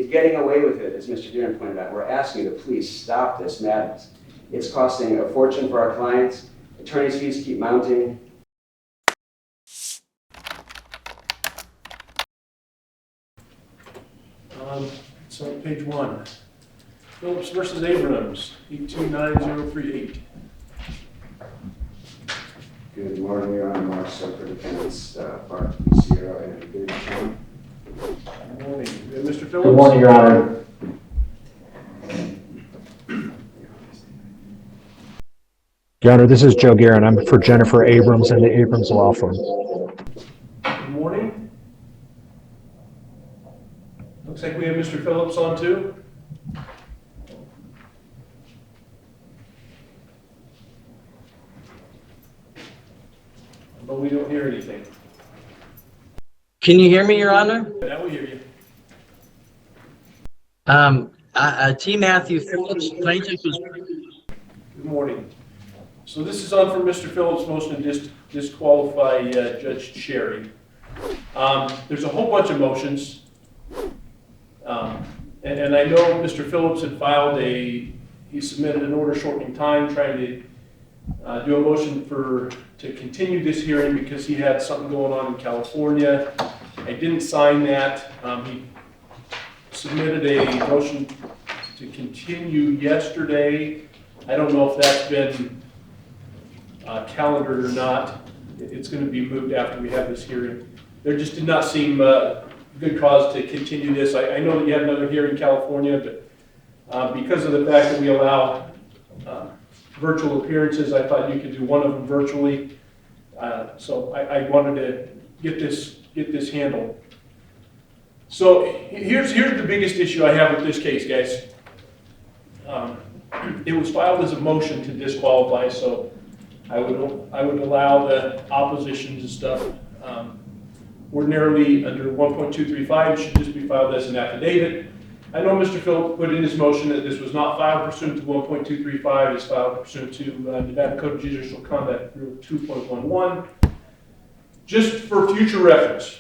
You're getting away with it, as Mr. Garin pointed out. We're asking you to please stop this madness. It's costing a fortune for our clients. Attorney's fees keep mounting. So page 1. Phillips versus Abrams, 829038. Good morning, Your Honor. Marc Cwik for defendants, Marc, DiCiero, and good Schoen. Good morning. Mr. Phillips? Good morning, Your Honor. Your Honor, this is Joe Garin. I'm for Jennifer Abrams and the Abrams Law Firm. Good morning. Looks like we have Mr. Phillips on too. But we don't hear anything. Can you hear me, Your Honor? Now we hear you. T. Matthew Phillips, plaintiff was... Good morning. So this is on for Mr. Phillips' motion to disqualify Judge Cherry. There's a whole bunch of motions. And I know Mr. Phillips had filed he submitted an order shortening time, trying to do a motion to continue this hearing because he had something going on in California. I didn't sign that. He submitted a motion to continue yesterday. I don't know if that's been calendared or not. It's going to be moved after we have this hearing. There just did not seem good cause to continue this. I know that you have another hearing in California, but because of the fact that we allow virtual appearances, I thought you could do one of them virtually. So I wanted to get this handled. So here's the biggest issue I have with this case, guys. It was filed as a motion to disqualify, so I would allow the oppositions and stuff. Ordinarily, under 1.235, it should just be filed as an affidavit. I know Mr. Phillips put in his motion that this was not filed pursuant to 1.235, it's filed pursuant to Nevada Code of Judicial Conduct Rule 2.11. Just for future reference,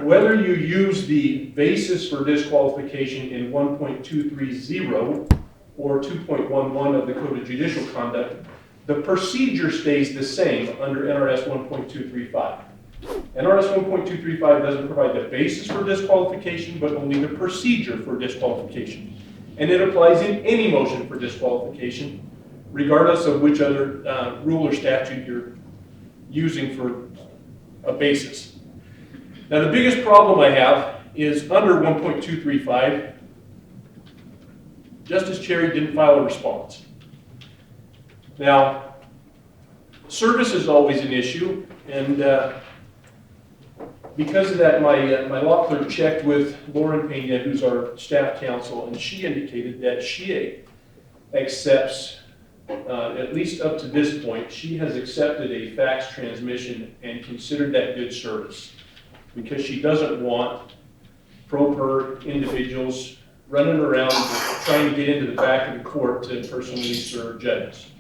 whether you use the basis for disqualification in 1.230 or 2.11 of the Code of Judicial Conduct, the procedure stays the same under NRS 1.235. NRS 1.235 doesn't provide the basis for disqualification, but only the procedure for disqualification. And it applies in any motion for disqualification, regardless of which other rule or statute you're using for a basis. Now, the biggest problem I have is under 1.235, Justice Cherry didn't file a response. Now, service is always an issue, and because of that, my law clerk checked with Lauren Pena, who's our staff counsel, and she indicated that she accepts, at least up to this point, she has accepted a fax transmission and considered that good service because she doesn't want pro per individuals running around trying to get into the back of the court to personally serve judges.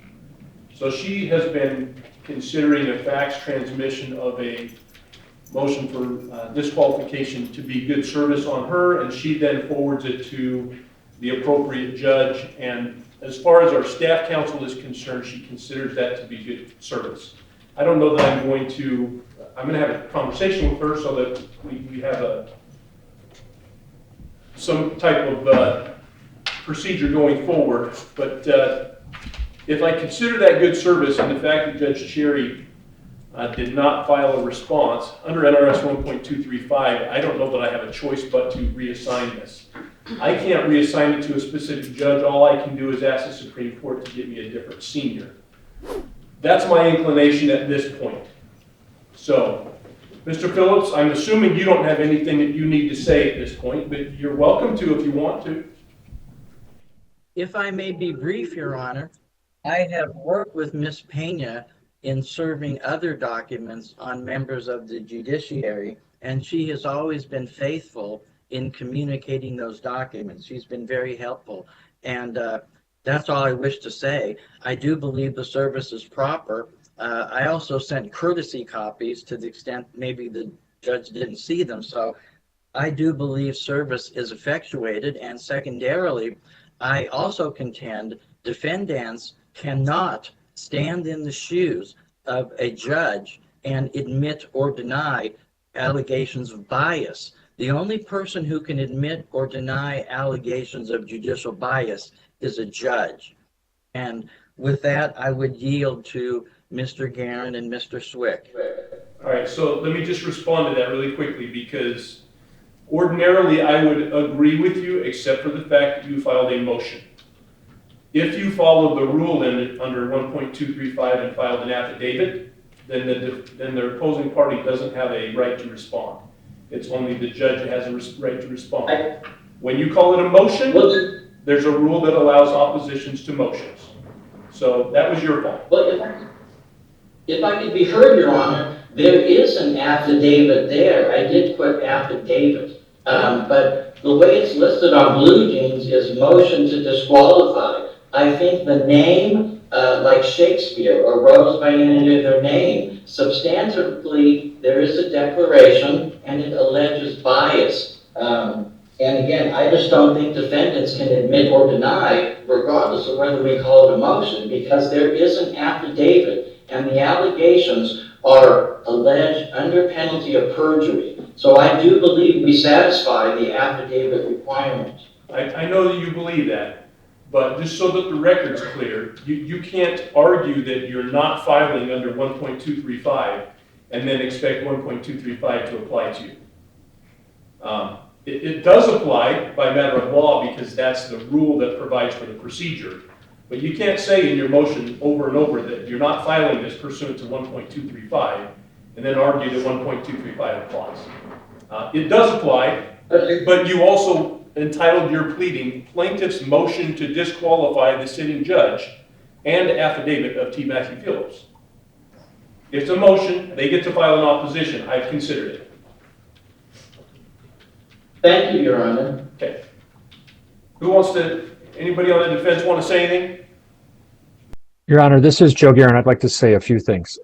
So she has been considering a fax transmission of a motion for disqualification to be good service on her, and she then forwards it to the appropriate judge. And as far as our staff counsel is concerned, she considers that to be good service. I don't know that I'm going to have a conversation with her so that we have some type of procedure going forward. But if I consider that good service and the fact that Judge Cherry did not file a response under NRS 1.235, I don't know that I have a choice but to reassign this. I can't reassign it to a specific judge. All I can do is ask the Supreme Court to give me a different senior. That's my inclination at this point. So, Mr. Phillips, I'm assuming you don't have anything that you need to say at this point, but you're welcome to if you want to. If I may be brief, Your Honor, I have worked with Ms. Pena in serving other documents on members of the judiciary, and she has always been faithful in communicating those documents. She's been very helpful, and that's all I wish to say. I do believe the service is proper. I also sent courtesy copies to the extent maybe the judge didn't see them, so I do believe service is effectuated, and secondarily, I also contend defendants cannot stand in the shoes of a judge and admit or deny allegations of bias. The only person who can admit or deny allegations of judicial bias is a judge. And with that, I would yield to Mr. Garin and Mr. Cwik. All right, so let me just respond to that really quickly, because ordinarily I would agree with you, except for the fact that you filed a motion. If you follow the rule under 1.235 and filed an affidavit, then the opposing party doesn't have a right to respond. It's only the judge that has a right to respond. When you call it a motion, there's a rule that allows oppositions to motions. So that was your fault. Well, if I could be heard, Your Honor, there is an affidavit there. I did put affidavit, but the way it's listed on Blue Jeans is motion to disqualify. I think the name, like Shakespeare or Rose by any other name, substantively there is a declaration and it alleges bias. And again, I just don't think defendants can admit or deny, regardless of whether we call it a motion, because there is an affidavit and the allegations are alleged under penalty of perjury. So I do believe we satisfy the affidavit requirement. I know that you believe that, but just so that the record's clear, you can't argue that you're not filing under 1.235 and then expect 1.235 to apply to you. It does apply by matter of law because that's the rule that provides for the procedure. But you can't say in your motion over and over that you're not filing this pursuant to 1.235 and then argue that 1.235 applies. It does apply, but you also entitled your pleading plaintiff's motion to disqualify the sitting judge and affidavit of Todd Matthew Phillips. It's a motion, they get to file an opposition. I've considered it. Thank you, Your Honor. Okay. Anybody on the defense want to say anything? Your Honor, this is Joe Garin. I'd like to say a few things.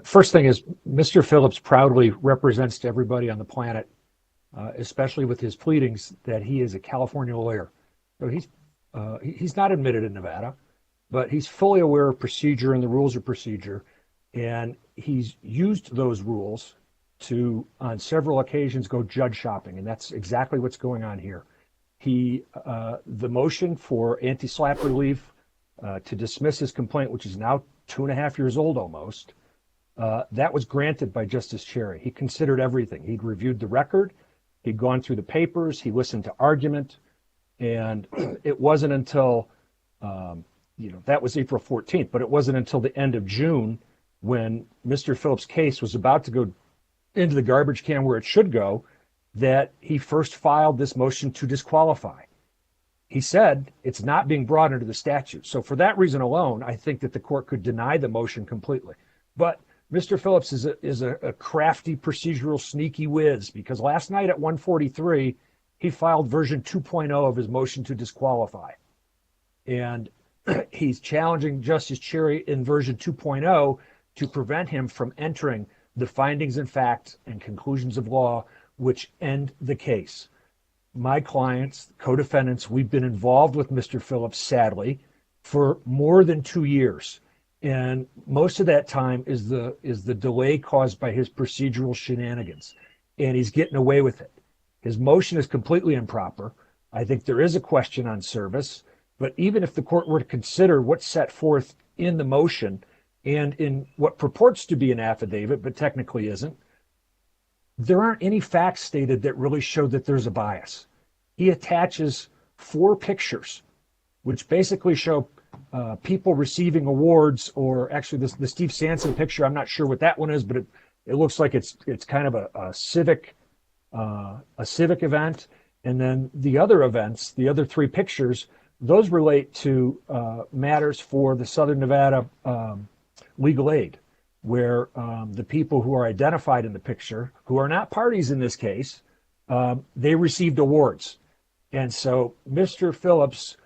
First thing is, Mr. Phillips proudly represents to everybody on the planet, especially with his pleadings, that he is a California lawyer. So he's not admitted in Nevada, but he's fully aware of procedure and the rules of procedure, and he's used those rules to, on several occasions, go judge shopping, and that's exactly what's going on here. The motion for anti-SLAPP relief to dismiss his complaint, which is now 2.5 years old almost, that was granted by Justice Cherry. He considered everything. He'd reviewed the record, he'd gone through the papers, he listened to argument, and it wasn't until, that was April 14th, but it wasn't until the end of June when Mr. Phillips' case was about to go into the garbage can where it should go, that he first filed this motion to disqualify. He said it's not being brought under the statute. So for that reason alone, I think that the court could deny the motion completely. But Mr. Phillips is a crafty, procedural, sneaky whiz, because last night at 1:43, he filed version 2.0 of his motion to disqualify. And he's challenging Justice Cherry in version 2.0 to prevent him from entering the findings and facts and conclusions of law which end the case. My clients, co-defendants, we've been involved with Mr. Phillips, sadly, for more than 2 years. And most of that time is the delay caused by his procedural shenanigans. And he's getting away with it. His motion is completely improper. I think there is a question on service. But even if the court were to consider what's set forth in the motion and in what purports to be an affidavit, but technically isn't, there aren't any facts stated that really show that there's a bias. He attaches 4 pictures, which basically show people receiving awards, or actually the Steve Sanson picture, I'm not sure what that one is, but it looks like it's kind of a civic event. And then the other events, the other 3 pictures, those relate to matters for the Southern Nevada legal aid, where the people who are identified in the picture, who are not parties in this case, they received awards. And so Mr. Phillips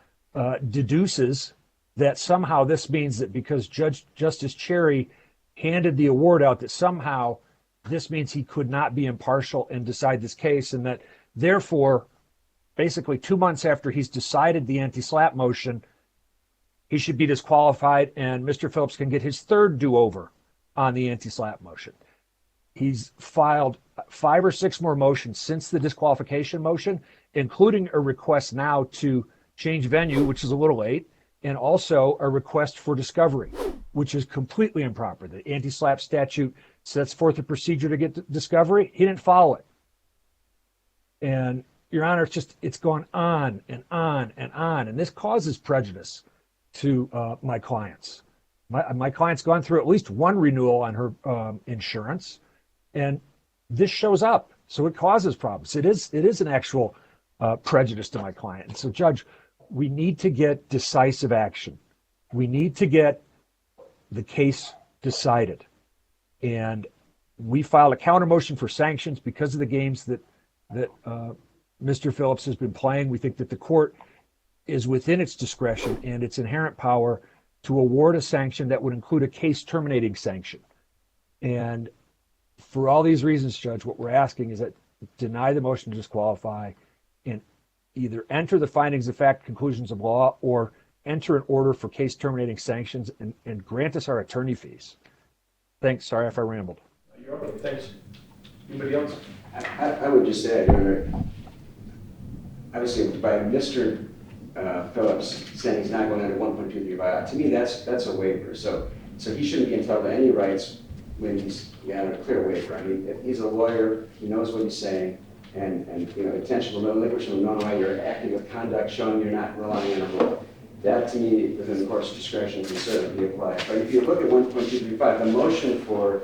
deduces that somehow this means that because Justice Cherry handed the award out, that somehow this means he could not be impartial and decide this case, and that therefore, basically 2 months after he's decided the anti-SLAPP motion, he should be disqualified, and Mr. Phillips can get his third do-over on the anti-SLAPP motion. He's filed 5 or 6 more motions since the disqualification motion, including a request now to change venue, which is a little late, and also a request for discovery, which is completely improper. The anti-SLAPP statute sets forth a procedure to get discovery. He didn't follow it. And Your Honor, it's gone on and on and on, and this causes prejudice to my clients. My client's gone through at least one renewal on her insurance, and this shows up, so it causes problems. It is an actual prejudice to my client. And so, Judge, we need to get decisive action. We need to get the case decided. And we filed a counter motion for sanctions because of the games that Mr. Phillips has been playing. We think that the court is within its discretion and its inherent power to award a sanction that would include a case terminating sanction. And for all these reasons, Judge, what we're asking is that deny the motion to disqualify and either enter the findings of fact, conclusions of law, or enter an order for case terminating sanctions and grant us our attorney fees. Thanks. Sorry if I rambled. You're okay. Thanks. Anybody else? I would just add, Your Honor, obviously by Mr. Phillips saying he's not going under 1.235, to me that's a waiver. So he shouldn't be entitled to any rights when he's a clear waiver. I mean, if he's a lawyer, he knows what he's saying, and intentional relinquishment of knowing why you're acting with conduct showing you're not relying on a rule. That, to me, within the court's discretion, can certainly be applied. But if you look at 1.235, the motion for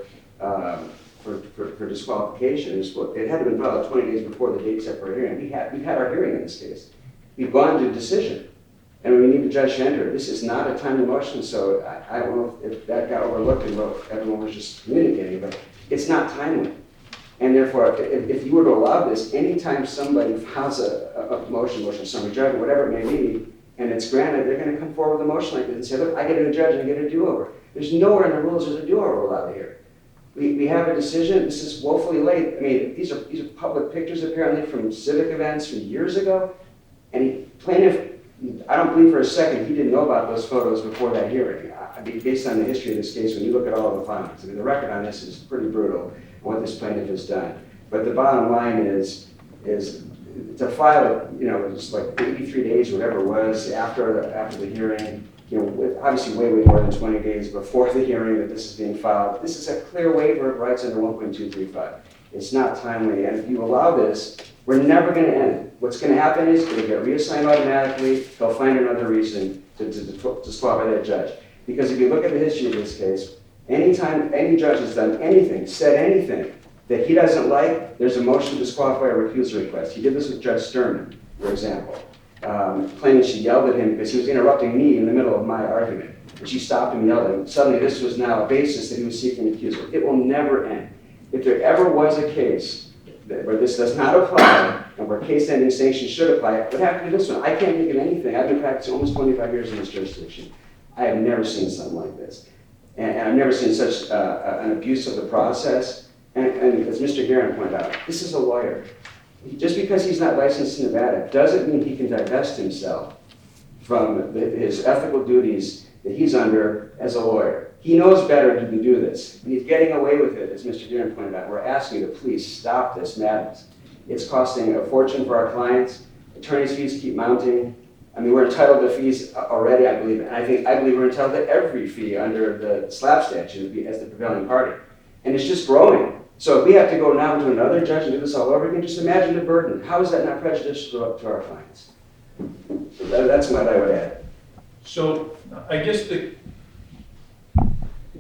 disqualification it had to be filed 20 days before the date set for a hearing. We've had our hearing in this case. We've gone to decision, and we need the judge to enter. This is not a timely motion, so I don't know if that got overlooked and what everyone was just communicating, but it's not timely. And therefore, if you were to allow this, anytime somebody files a motion, summary judgment, whatever it may be, and it's granted, they're going to come forward with a motion like this and say, look, I get a judge and I get a do-over. There's nowhere in the rules there's a do-over allowed here. We have a decision. This is woefully late. I mean, these are public pictures apparently from civic events from years ago. And plaintiff, I don't believe for a second he didn't know about those photos before that hearing. I mean, based on the history of this case, when you look at all of the findings, I mean, the record on this is pretty brutal, what this plaintiff has done. But the bottom line is to file it, it's like 83 days, whatever it was, after the hearing, with obviously way more than 20 days before the hearing that this is being filed. This is a clear waiver of rights under 1.235. It's not timely, and if you allow this, we're never going to end it. What's going to happen is it'll get reassigned automatically. They'll find another reason to disqualify that judge. Because if you look at the history of this case, anytime any judge has done anything, said anything that he doesn't like, there's a motion to disqualify or recusal request. He did this with Judge Sturman, for example, claiming she yelled at him because he was interrupting me in the middle of my argument. And she stopped him and yelled at him. Suddenly this was now a basis that he was seeking recusal. It will never end. If there ever was a case where this does not apply and where case-ending sanctions should apply, it would have to be this one. I can't think of anything. I've been practicing almost 25 years in this jurisdiction. I have never seen something like this. And I've never seen such an abuse of the process. And as Mr. Garin pointed out, this is a lawyer. Just because he's not licensed in Nevada doesn't mean he can divest himself from his ethical duties that he's under as a lawyer. He knows better to do this. And he's getting away with it, as Mr. Garin pointed out. We're asking you to please stop this madness. It's costing a fortune for our clients. Attorney's fees keep mounting. I mean, we're entitled to fees already, I believe, and I believe we're entitled to every fee under the SLAPP statute as the prevailing party. And it's just growing. So if we have to go now to another judge and do this all over again, just imagine the burden. How is that not prejudicial to our clients? So that's what I would add. So I guess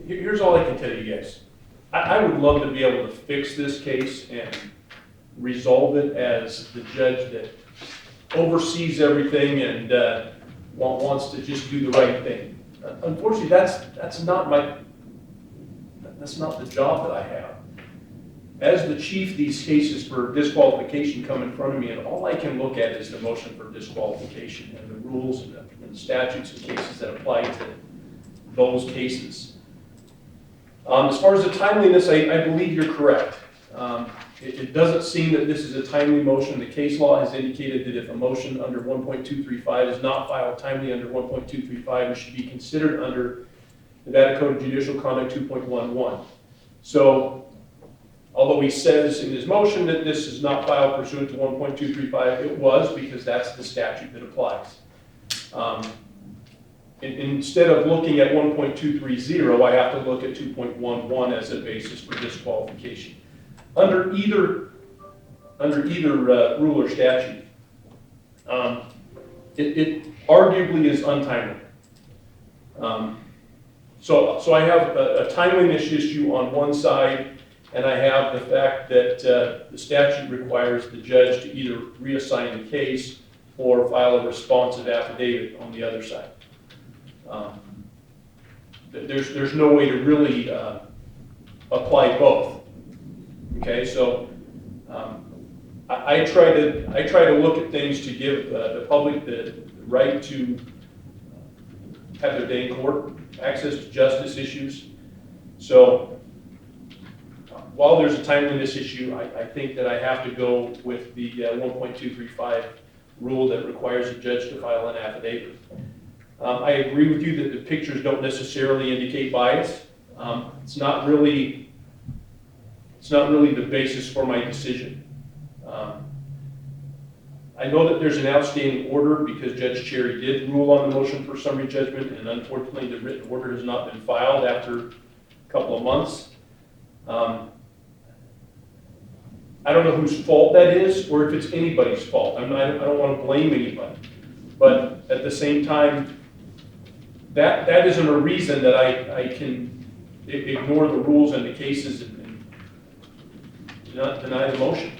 here's all I can tell you guys. I would love to be able to fix this case and resolve it as the judge that oversees everything and wants to just do the right thing. Unfortunately, that's not the job that I have. As the chief, these cases for disqualification come in front of me, and all I can look at is the motion for disqualification and the rules and the statutes and cases that apply to those cases. As far as the timeliness, I believe you're correct. It doesn't seem that this is a timely motion. The case law has indicated that if a motion under 1.235 is not filed timely under 1.235, it should be considered under Nevada Code of Judicial Conduct 2.11. So, although he says in his motion that this is not filed pursuant to 1.235, it was, because that's the statute that applies. Instead of looking at 1.230, I have to look at 2.11 as a basis for disqualification. Under either rule or statute, it arguably is untimely. So I have a timeliness issue on one side, and I have the fact that the statute requires the judge to either reassign the case or file a responsive affidavit on the other side. There's no way to really apply both. Okay, so I try to look at things to give the public the right to have their day in court, access to justice issues. So while there's a timeliness issue, I think that I have to go with the 1.235 rule that requires a judge to file an affidavit. I agree with you that the pictures don't necessarily indicate bias. It's not really the basis for my decision. I know that there's an outstanding order because Judge Cherry did rule on the motion for summary judgment, and unfortunately the written order has not been filed after a couple of months. I don't know whose fault that is or if it's anybody's fault. I don't want to blame anybody. But at the same time, that isn't a reason that I can ignore the rules and the cases and not deny the motion.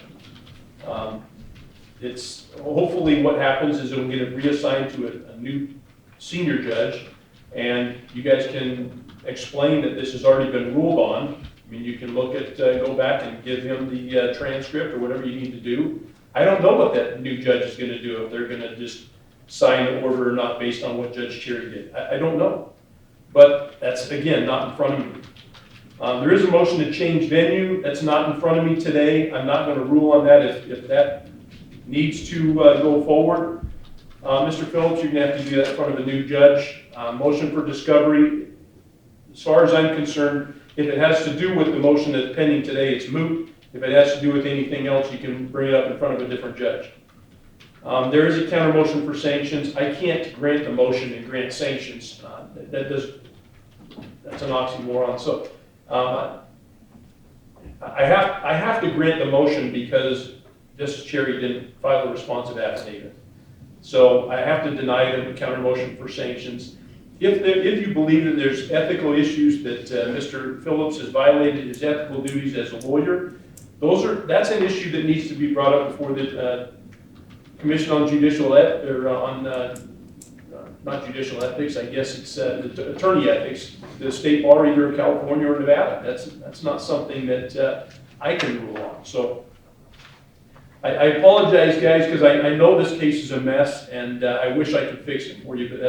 It's hopefully what happens is it'll get reassigned to a new senior judge, and you guys can explain that this has already been ruled on. I mean, you can look at, go back and give him the transcript or whatever you need to do. I don't know what that new judge is going to do, if they're going to just sign the order or not based on what Judge Cherry did. I don't know. But that's, again, not in front of me. There is a motion to change venue. That's not in front of me today. I'm not going to rule on that if that needs to go forward. Mr. Phillips, you're going to have to do that in front of a new judge. Motion for discovery. As far as I'm concerned, if it has to do with the motion that's pending today, it's moot. If it has to do with anything else, you can bring it up in front of a different judge. There is a counter motion for sanctions. I can't grant the motion and grant sanctions. That's an oxymoron. So I have to grant the motion because Justice Cherry didn't file a responsive affidavit. So I have to deny the counter motion for sanctions. If you believe that there's ethical issues that Mr. Phillips has violated his ethical duties as a lawyer, that's an issue that needs to be brought up before the Commission on Judicial not judicial ethics. I guess it's the attorney ethics, the state bar either of California or Nevada. That's not something that I can rule on. So I apologize, guys, because I know this case is a mess, and I wish I could fix it for you, but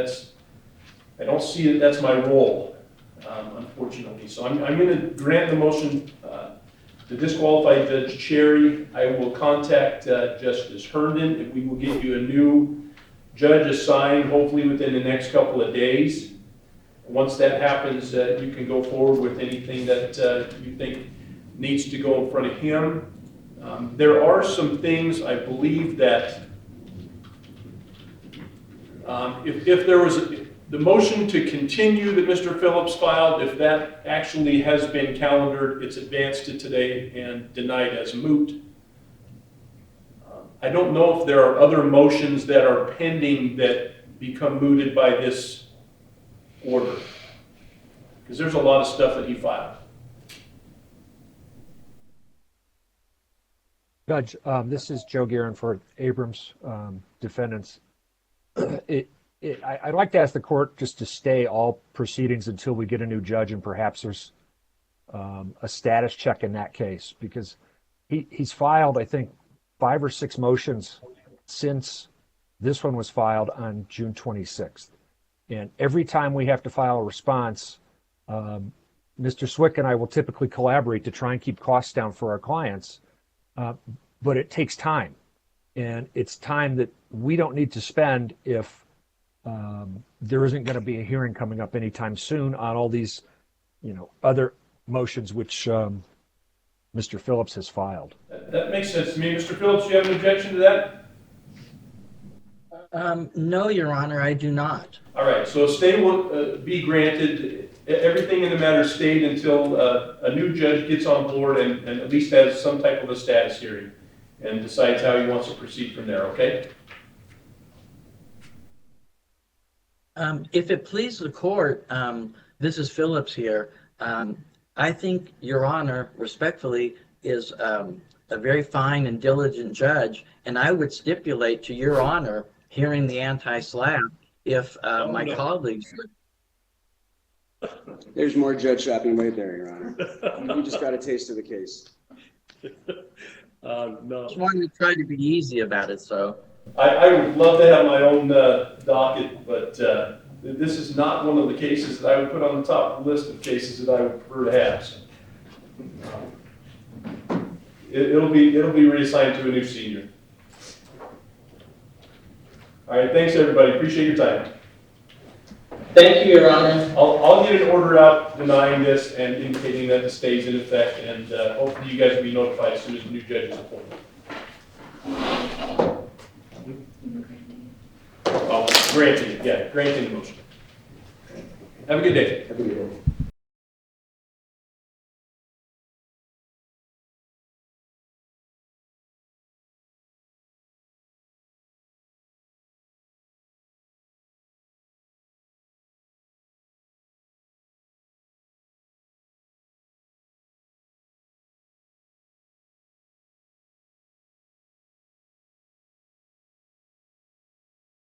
I don't see that that's my role, unfortunately. So I'm going to grant the motion to disqualify Judge Cherry. I will contact Justice Herndon, and we will get you a new judge assigned, hopefully within the next couple of days. Once that happens, you can go forward with anything that you think needs to go in front of him. There are some things I believe that if there was the motion to continue that Mr. Phillips filed, if that actually has been calendared, it's advanced to today and denied as moot. I don't know if there are other motions that are pending that become mooted by this order, because there's a lot of stuff that he filed. Judge, this is Joe Garin for Abrams defendants. I'd like to ask the court just to stay all proceedings until we get a new judge, and perhaps there's a status check in that case, because he's filed, I think, 5 or 6 motions since this one was filed on June 26th. And every time we have to file a response, Mr. Cwik and I will typically collaborate to try and keep costs down for our clients, but it takes time. And it's time that we don't need to spend if there isn't going to be a hearing coming up anytime soon on all these, other motions which Mr. Phillips has filed. That makes sense to me. Mr. Phillips, do you have an objection to that? No, Your Honor, I do not. All right, so a stay will be granted. Everything in the matter stayed until a new judge gets on board and at least has some type of a status hearing and decides how he wants to proceed from there, okay? If it pleases the court, this is Phillips here. I think Your Honor, respectfully, is a very fine and diligent judge, and I would stipulate to Your Honor, hearing the anti-SLAPP, if my colleagues would. There's more judge shopping right there, Your Honor. You just got a taste of the case. No. Just wanted to try to be easy about it, so. I would love to have my own docket, but this is not one of the cases that I would put on the top of the list of cases that I would prefer to have. So. It'll be reassigned to a new senior. All right, thanks everybody. Appreciate your time. Thank you, Your Honor. I'll get an order out denying this and indicating that it stays in effect, and hopefully you guys will be notified as soon as the new judge is appointed. Oh, granting the motion. Have a good day. Have a good day.